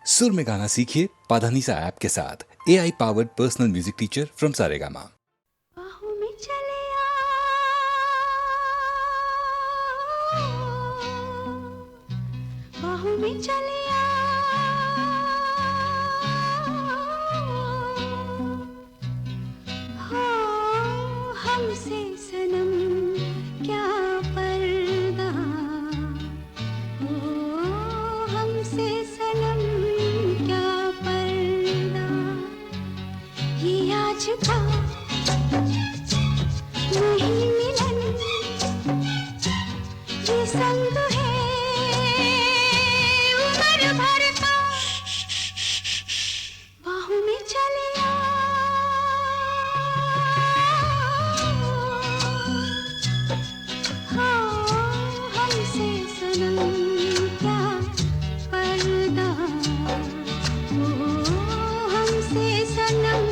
सुर में गाना सीखिए पाधानीसा ऐप के साथ। AI powered personal music teacher from Saregama. बाहों में चले बाहों में चले हो हमसे सनम क्या पर्दा हो हमसे सनम क्या पर्दा ये आज का नहीं मिलन ये संग है उम्र भर का बाहों में चले हो हमसे सनम क्या पर्दा हो हमसे सनम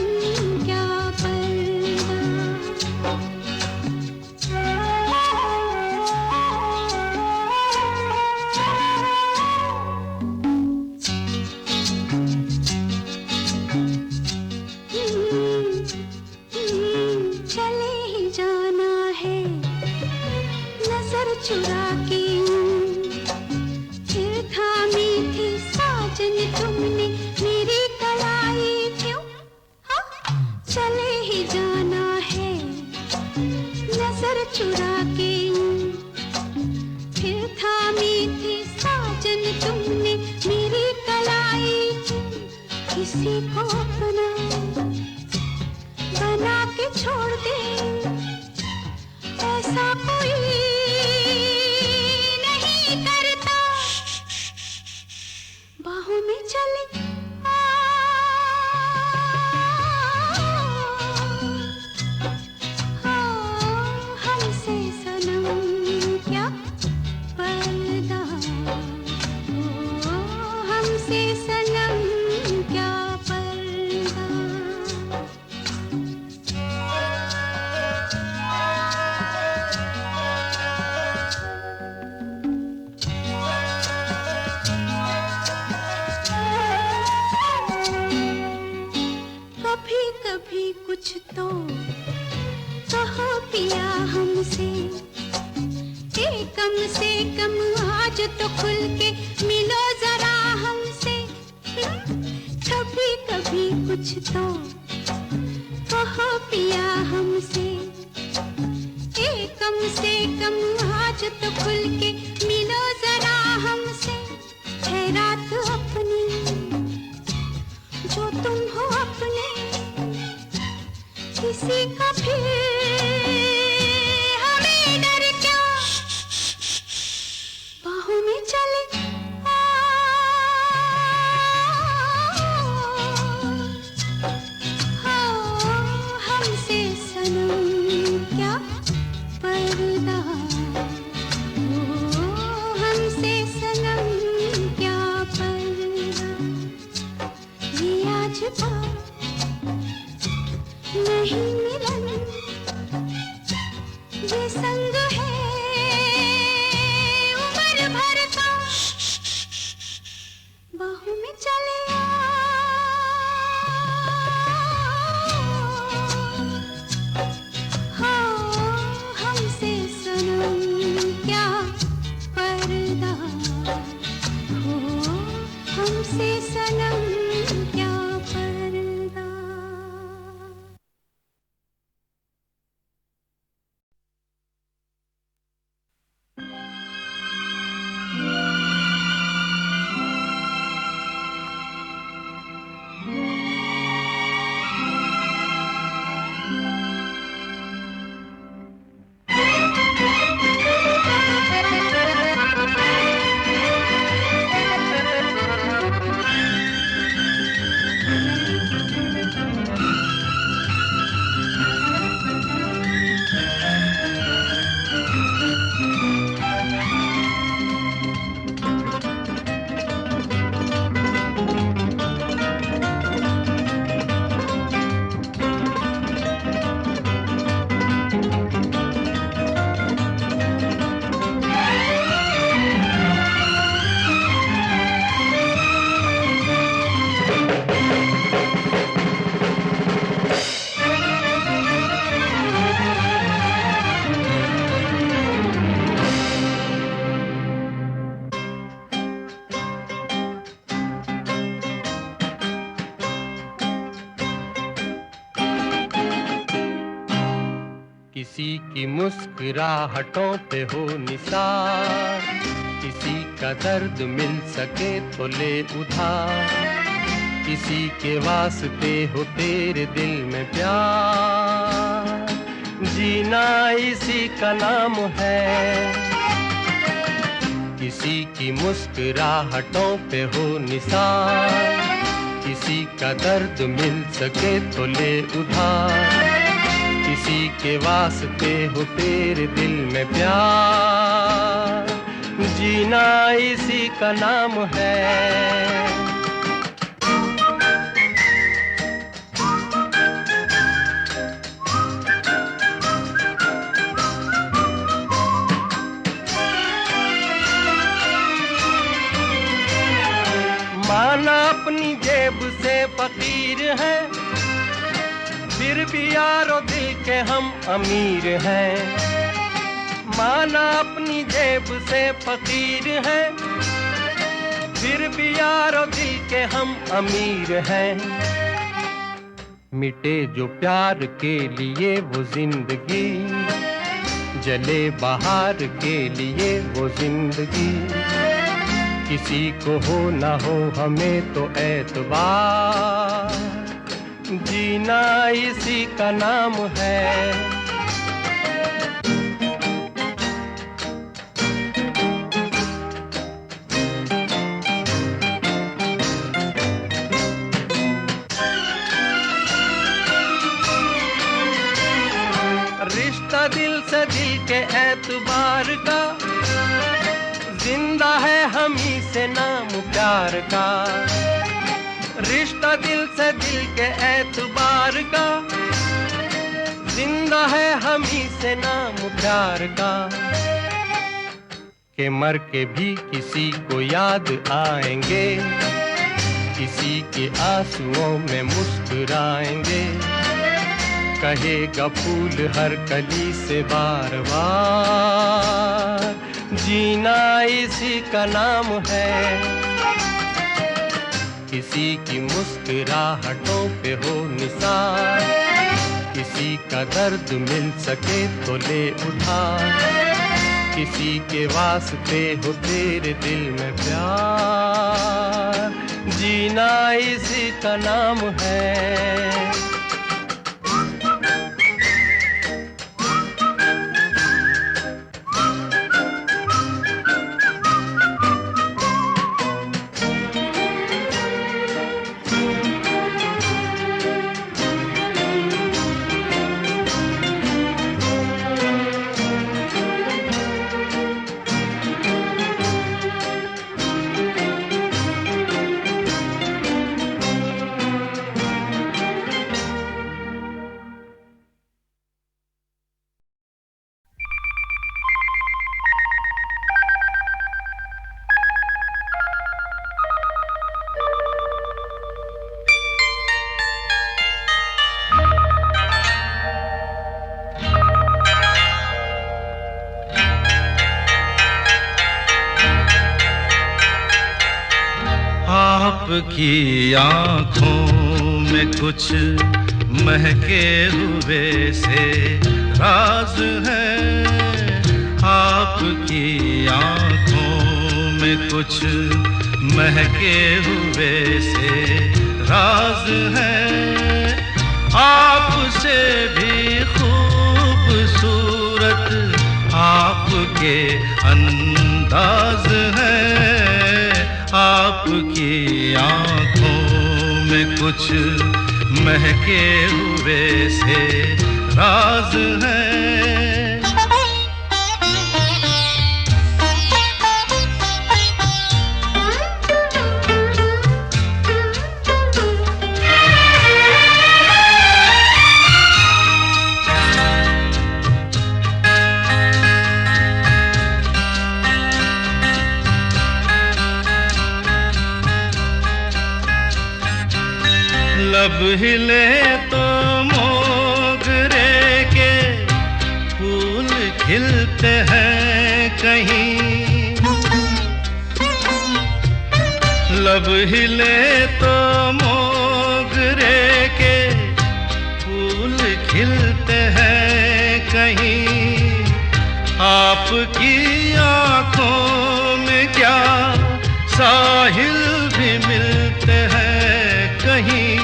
क्या पर्दा चले ही जाना है नजर चुरा के फिर थामी थी साजन तुमने मेरी कलाई क्यों हाँ? चले ही जाना है नजर चुरा के फिर थामी थी साजन तुमने मेरी कलाई क्यों? किसी को अपना बना के छोड़ दे ऐसा कोई नहीं करता बाहों में चले हमसे सनम क्या पर्दा हो हमसे सनम क्या पर्दा कभी कभी कुछ तो कहो पिया हमसे कम से कम आज तो खुल के मिलो जरा हमसे कभी कभी कुछ तो कहो पिया हमसे कम से कम आज तो खुल के मिलो जरा हमसे है रात अपनी जो तुम हो अपने किसी का फिर हमें डर क्या बाहों में चले हमसे सनम क्या पर्दा हो हमसे सनम क्या पर्दा ये आज का नहीं मिलन ये संग है उम्र भर का बाहों में चले हो हमसे सनम क्या पर्दा हो हमसे सनम क्या पर्दा किसी की मुस्कुराहटों पे हो निसार, किसी का दर्द मिल सके तो ले उधार, किसी के वास्ते हो तेरे दिल में प्यार, जीना इसी का नाम है। किसी की मुस्कुराहटों पे हो निसार, किसी का दर्द मिल सके तो ले उधार, किसी के वास्ते हो तेरे दिल में प्यार, जीना इसी का नाम है। माना अपनी जेब से फकीर हैं, फिर भी यारो दिल के हम अमीर हैं। माना अपनी जेब से फकीर हैं, फिर भी यारो दिल के हम अमीर हैं। मिटे जो प्यार के लिए वो जिंदगी, जले बहार के लिए वो जिंदगी, किसी को हो ना हो हमें तो एतबार, जीना इसी का नाम है। रिश्ता दिल से दिल के एतबार का, जिंदा है हम ही से नाम प्यार का। रिश्ता दिल से दिल के एतबार का, जिंदा है हम ही से नाम प्यार का। के मर के भी किसी को याद आएंगे, किसी के आंसुओं में मुस्कुराएंगे, कहेगा फूल हर कली से बार बार, जीना इसी का नाम है। किसी की मुस्कुराहटों पे हो निसार, किसी का दर्द मिल सके तो ले उधार, किसी के वास्ते हो तेरे दिल में प्यार, जीना इसी का नाम है। आपकी आँखों में कुछ महके हुए से राज है, आपकी आँखों में कुछ महके हुए से राज है, आपसे भी खूबसूरत आपके अंदाज है, आपकी आँखों में कुछ महके हुए से राज है। लब हिले तो मोगरे के फूल खिलते हैं कहीं, लब हिले तो मोगरे के फूल खिलते हैं कहीं, आपकी आंखों में क्या साहिल भी मिलते हैं कहीं,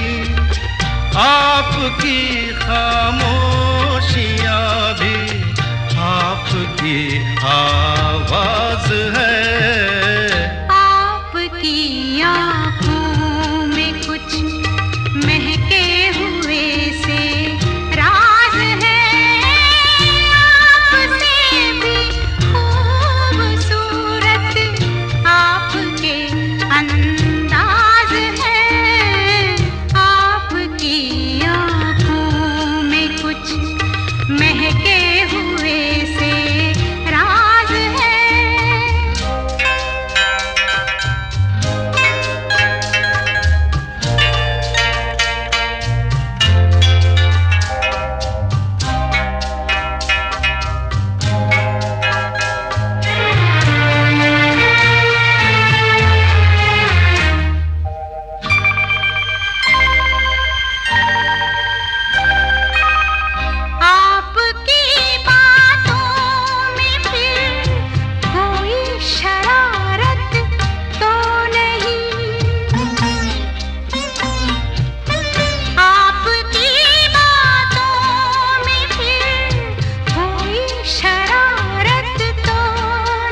आपकी खामोशियां भी आपकी आवाज है। आपकी आँखों में कुछ महके हुए से राज है, आपसे भी खूबसूरत आपके अंदाज है। आपकी आँखों में कुछ महके हुए से राज है। आपकी बातों में फिर कोई शरारत तो नहीं, आपकी बातों में फिर कोई शरारत तो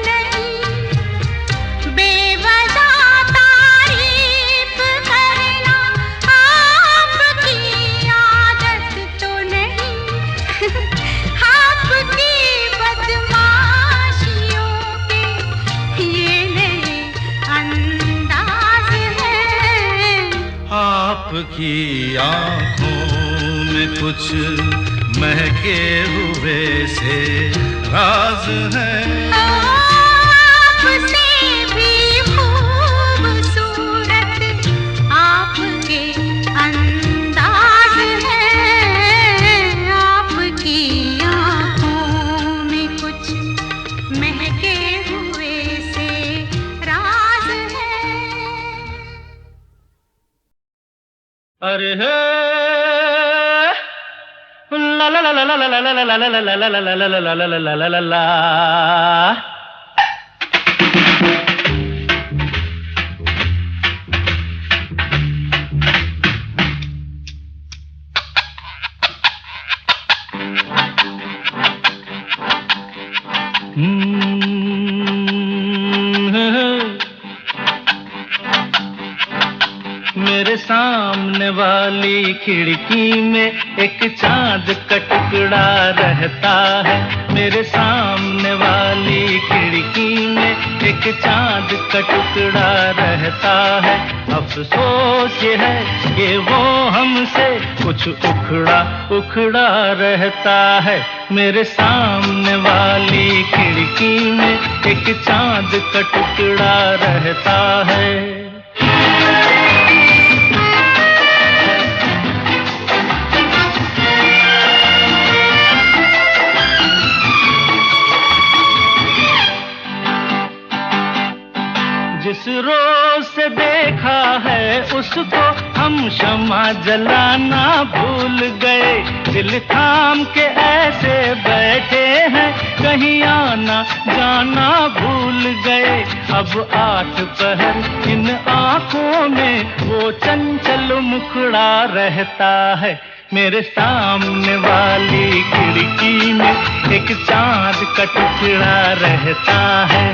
नहीं, बेवजह तारीफ करना आपकी आदत तो नहीं, आपकी बदमाशियों के ये नए अंदाज हैं। आपकी आंखों में कुछ महके हुए से राज है। आपसे भी खूबसूरत आपके अंदाज है। आपकी आँखों में कुछ महके हुए से राज है। अरे हे ला ला ला ला ला ला ला ला ला ला ला ला ला ला ला ला ला ला ला। मेरे सामने वाली खिड़की में एक चांद का टुकड़ा रहता है। मेरे सामने वाली खिड़की में एक चांद का टुकड़ा रहता है। अफसोस ये है कि वो हमसे कुछ उखड़ा उखड़ा रहता है। मेरे सामने वाली खिड़की में एक चांद का टुकड़ा रहता है। जिस रोज से देखा है उसको हम शमा जलाना भूल गए। दिल थाम के ऐसे बैठे हैं कहीं आना जाना भूल गए। अब 8 पहर इन आँखों में वो चंचल मुखड़ा रहता है। मेरे सामने वाली खिड़की में एक चांद का टुकड़ा रहता है।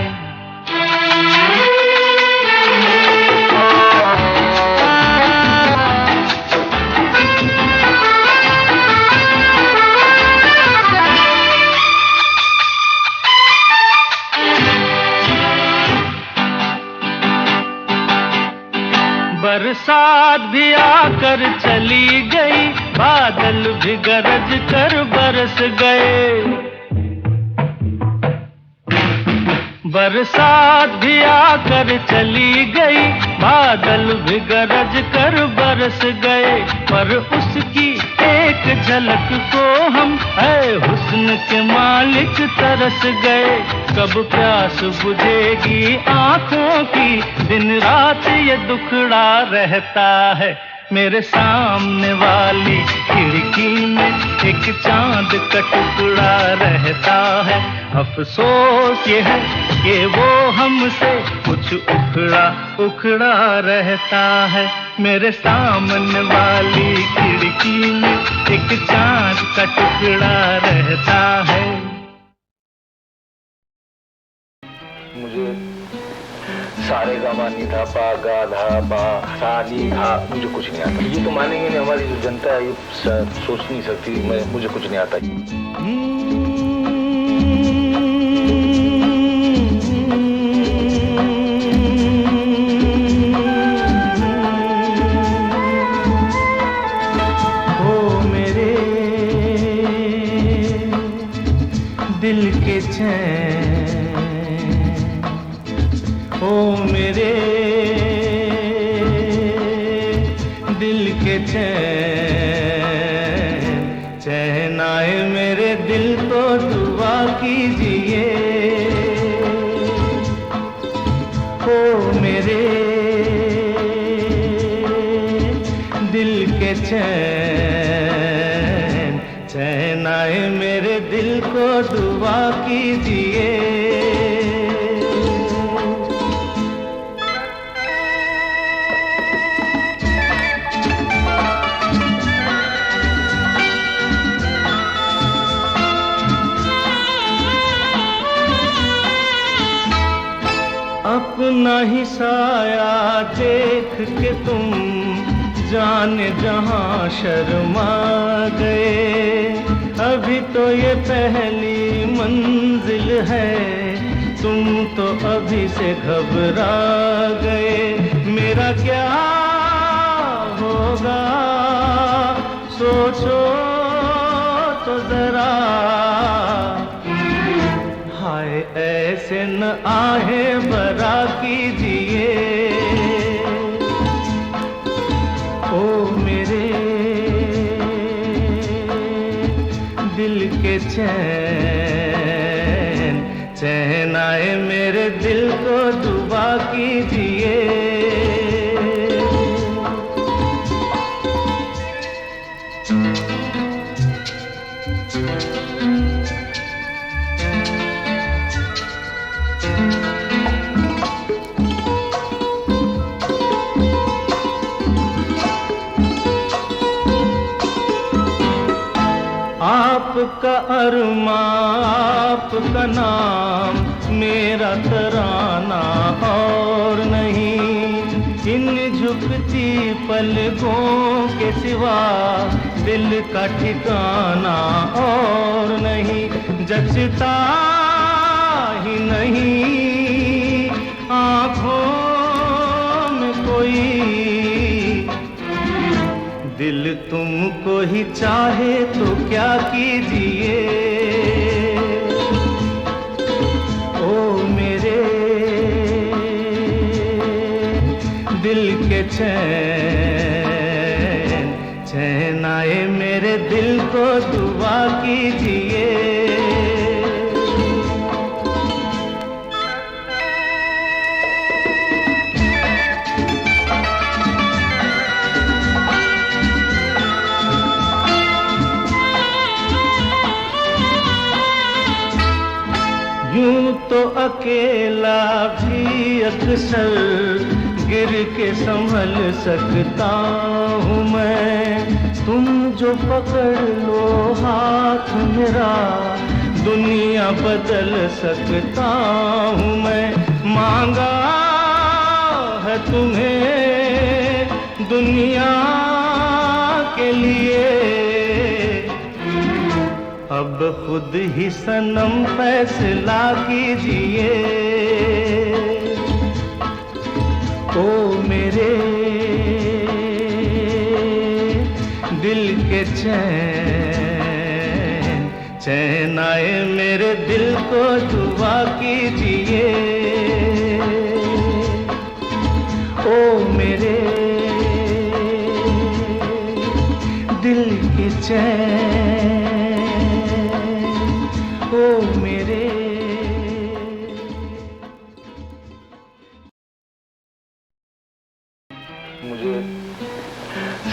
बरसात भी आकर चली गई, बादल भी गरज कर बरस गए। बरसात भी आकर चली गई, बादल भी गरज कर बरस गए। पर उसकी एक झलक को हम है हुस्न के मालिक तरस गए। कब प्यास बुझेगी आँखों की, दिन रात ये दुखड़ा रहता है। मेरे सामने वाली खिड़की में एक चांद का टुकड़ा रहता है। अफसोस ये है कि वो हमसे कुछ उखड़ा उखड़ा रहता है। मेरे सामने वाली खिड़की में एक चांद का टुकड़ा रहता है। मुझे सारे गामा नी धा पा गा धा पा सा नी धा मुझे कुछ नहीं आता। ये तो मानेंगे नहीं, हमारी जो जनता है ये सोच नहीं सकती। मुझे कुछ नहीं आता। ओ मेरे दिल के चैन, ओ मेरे दिल के चैन, चैन आए मेरे दिल को दुआ कीजिए। ओ मेरे दिल के चैन, चैन आए मेरे दिल को दुआ कीजिए। अपना ही साया देख के तुम जाने जहां शर्मा गए। अभी तो ये पहली मंजिल है, तुम तो अभी से घबरा गए। मेरा क्या होगा सोचो तो जरा, हाय ऐसे न आहे बरा कीजिए। ओ मेरे दिल के चैन, चैन आए मेरे दिल को दुआ कीजिए। आपका अरमा आपका नाम मेरा तराना और नहीं। इन झुकती पलकों के सिवा दिल का ठिकाना और नहीं। जचता ही नहीं आँखों में कोई, दिल तुमको ही चाहे तो क्या कीजिए। ओ मेरे दिल के चैन, चैन आए मेरे दिल को दुआ कीजिए। यूं तो अकेला भी अक्सर गिर के संभल सकता हूँ मैं। तुम जो पकड़ लो हाथ मेरा दुनिया बदल सकता हूँ मैं। मांगा है तुम्हें दुनिया के लिए, अब खुद ही सनम फैसला कीजिए। ओ मेरे दिल के चैन, चैन आए मेरे दिल को दुआ कीजिए। ओ मेरे दिल के चैन, ओ मेरे। मुझे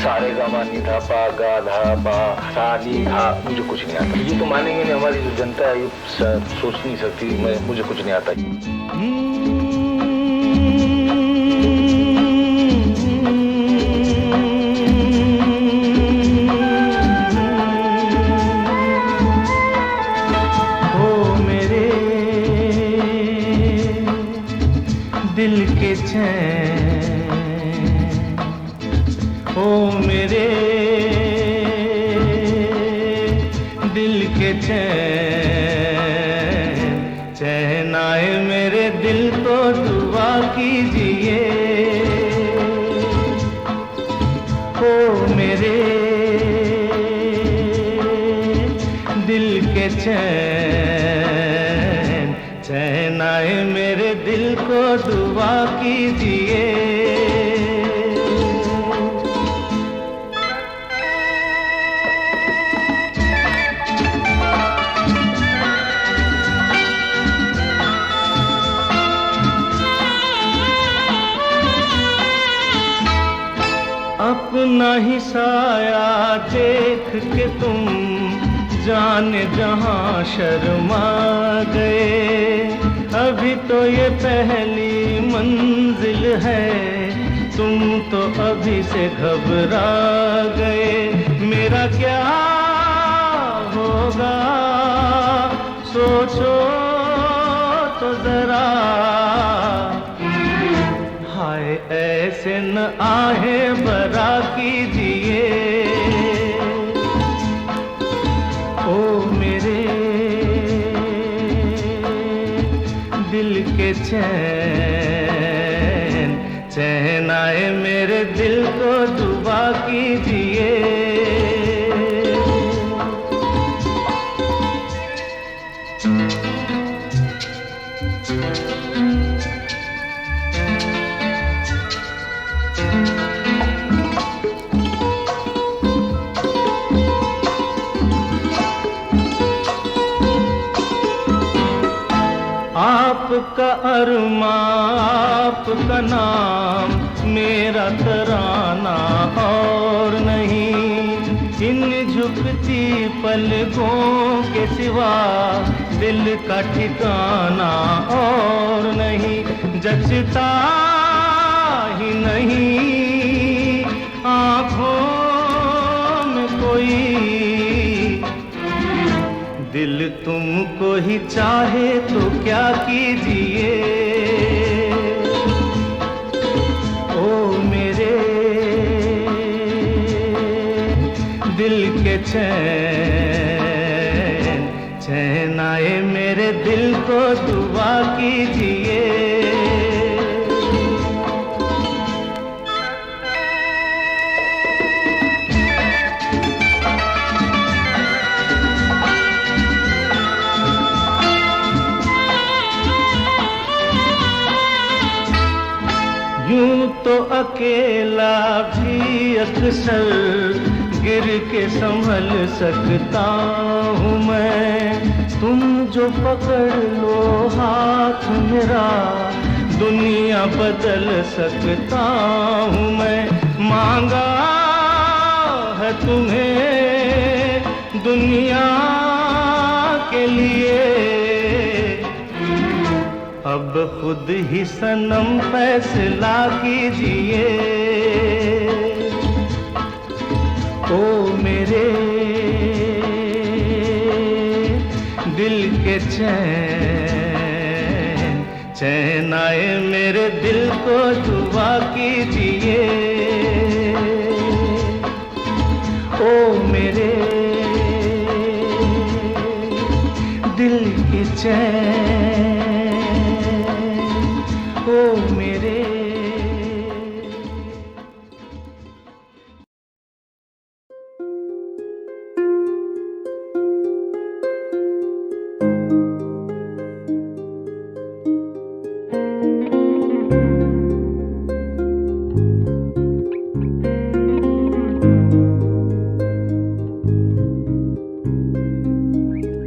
सारे गामा नी धा पा गा धा पा सा नी धा, मुझे कुछ नहीं आता। ये तो मानेंगे नहीं, हमारी जो जनता है ये सोच नहीं सकती। मुझे कुछ नहीं आता। दिल के चैन, ओ मेरे दिल के चैन, चैन आए मेरे दिल को दुआ कीजिए। ओ मेरे दिल के चैन, चैन आए मेरे दिल को दुआ कीजिए। अपना ही साया देख के तुम जाने जहां शर्मा गए। अभी तो ये पहली मंजिल है, तुम तो अभी से घबरा गए। मेरा क्या होगा सोचो तो जरा, हाय ऐसे न आहे बरा कीजिए। ओ मेरे दिल के चैन, चैन आए मेरे दिल को दुआ कीजिए। आपका अरमा, आपका नाम, मेरा तराना और नहीं। इन झुकती पलकों के सिवा दिल का ठिकाना और नहीं। जचता ही नहीं आँखों में कोई, दिल तुमको ही चाहे तो क्या कीजिए। ओ मेरे दिल के चैन, चैन आए मेरे दिल को दुआ कीजिए। यूं तो अकेला भी अक्सर गिर के संभल सकता हूँ मैं। तुम जो पकड़ लो हाथ मेरा, दुनिया बदल सकता हूँ मैं। मांगा है तुम्हें दुनिया के लिए, अब खुद ही सनम फैसला कीजिए। ओ मेरे दिल के चैन, चैन आए मेरे दिल को दुआ कीजिए। ओ मेरे दिल के चैन, ओ मेरे।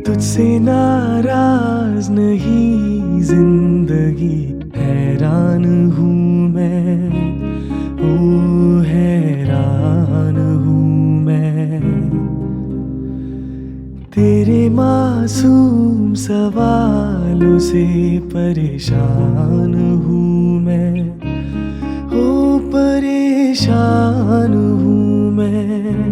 तुझसे नाराज नहीं जिंदगी, हैरान हूँ मैं, ओ हैरान। मासूम सवालों से परेशान हूँ मैं, ओ परेशान हूँ मैं।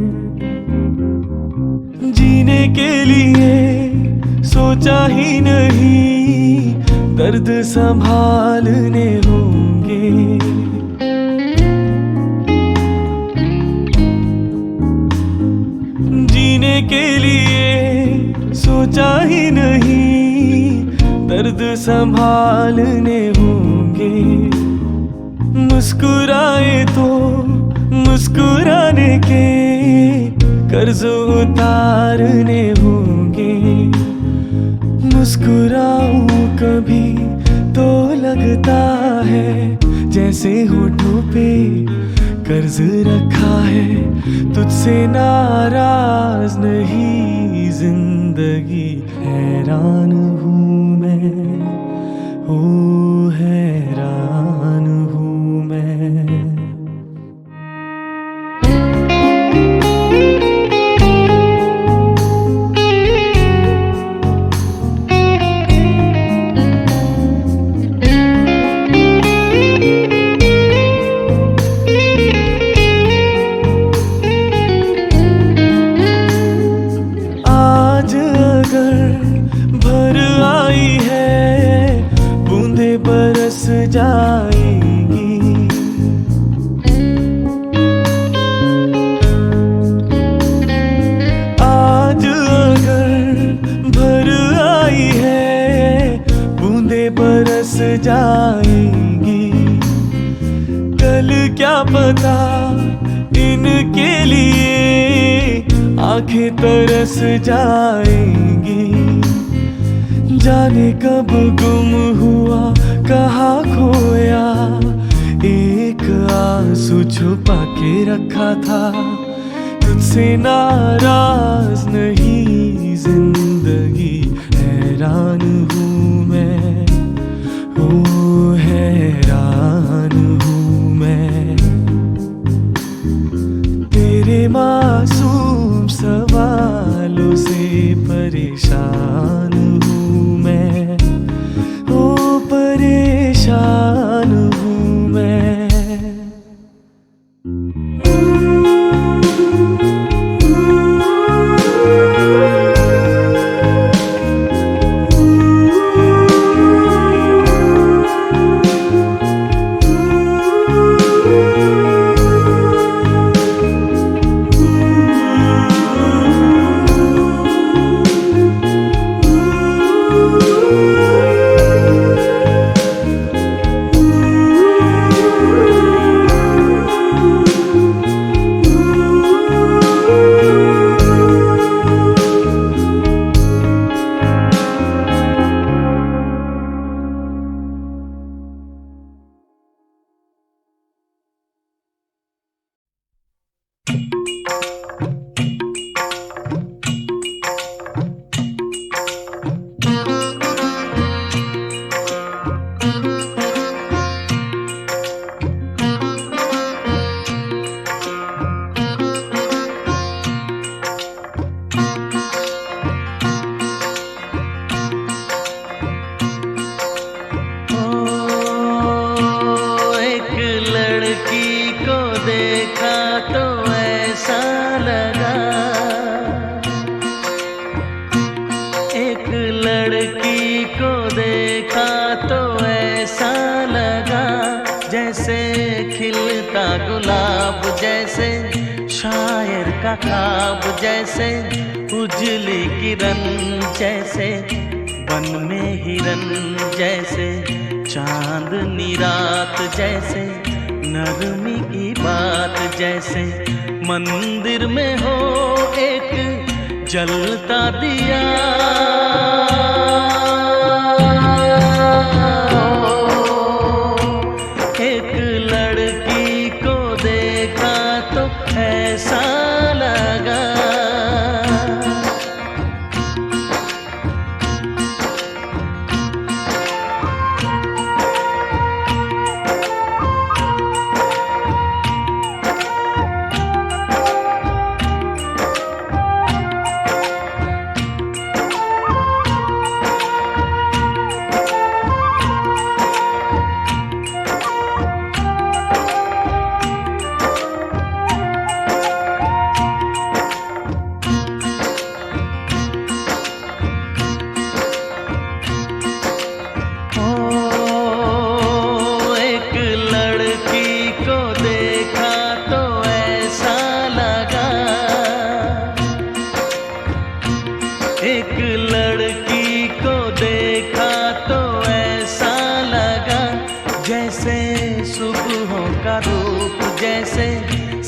जीने के लिए सोचा ही नहीं, दर्द संभालने होंगे। जीने के लिए सोचा ही नहीं, दर्द संभालने होंगे। मुस्कुराए तो मुस्कुराने के कर्ज उतारने होंगे। मुस्कुराऊं कभी तो लगता है जैसे होठों पे कर्ज रखा है। तुझसे नाराज नहीं जिंदगी, हैरान हूँ मैं, ओ हैरान हूँ मैं। जाएंगी आज अगर भर आई है, बूंदे बरस जाएंगी। कल क्या पता इनके लिए आंखें तरस जाएंगी। जाने कब गुम हुआ कहाँ खोया, एक आंसू छुपा के रखा था। तुझसे नाराज नहीं जिंदगी, हैरान हूँ मैं, ओ हैरान हूँ मैं। तेरे मासूम सवालों से परेशान हूँ मैं, ओ परेशान हूँ मैं। गुलाब जैसे शायर का ख्वाब, जैसे उजली किरण, जैसे बन में हिरन, जैसे चांदनी रात, जैसे नरमी की बात, जैसे मंदिर में हो एक जलता दिया। एक लड़की को देखा तो ऐसा लगा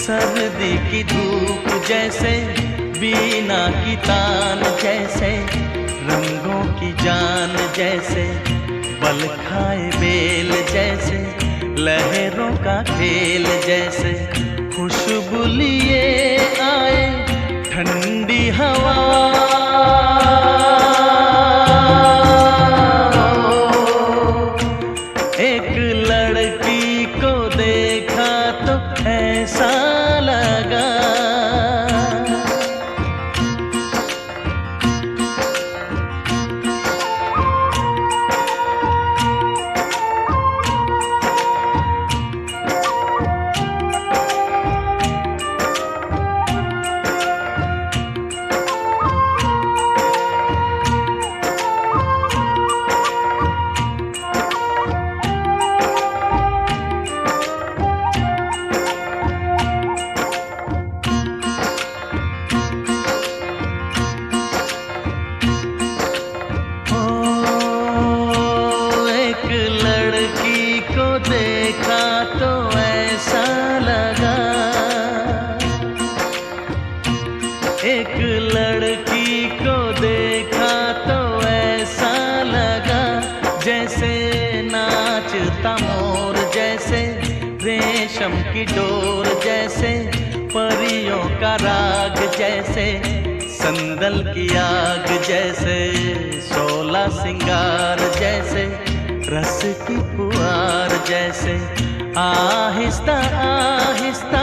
सर्दी की धूप जैसे, बीना की तान जैसे, रंगों की जान जैसे, बल खाए बेल जैसे, लहरों का खेल जैसे, खुशबू लिए आए ठंडी हवा। एक लड़की को देखा तो ऐसा लगा, देखा तो ऐसा लगा, एक लड़की को देखा तो ऐसा लगा, जैसे नाचता मोर जैसे, रेशम की डोर जैसे, परियों का राग जैसे, संदल की आग जैसे, 16 सिंगार जैसे, रस की पुआर जैसे, आहिस्ता आहिस्ता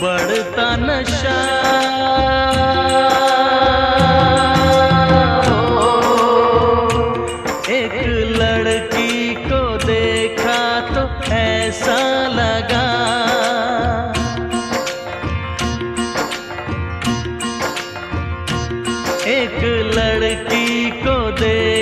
बढ़ता नशा। एक लड़की को देखा तो ऐसा लगा, एक लड़की को देखा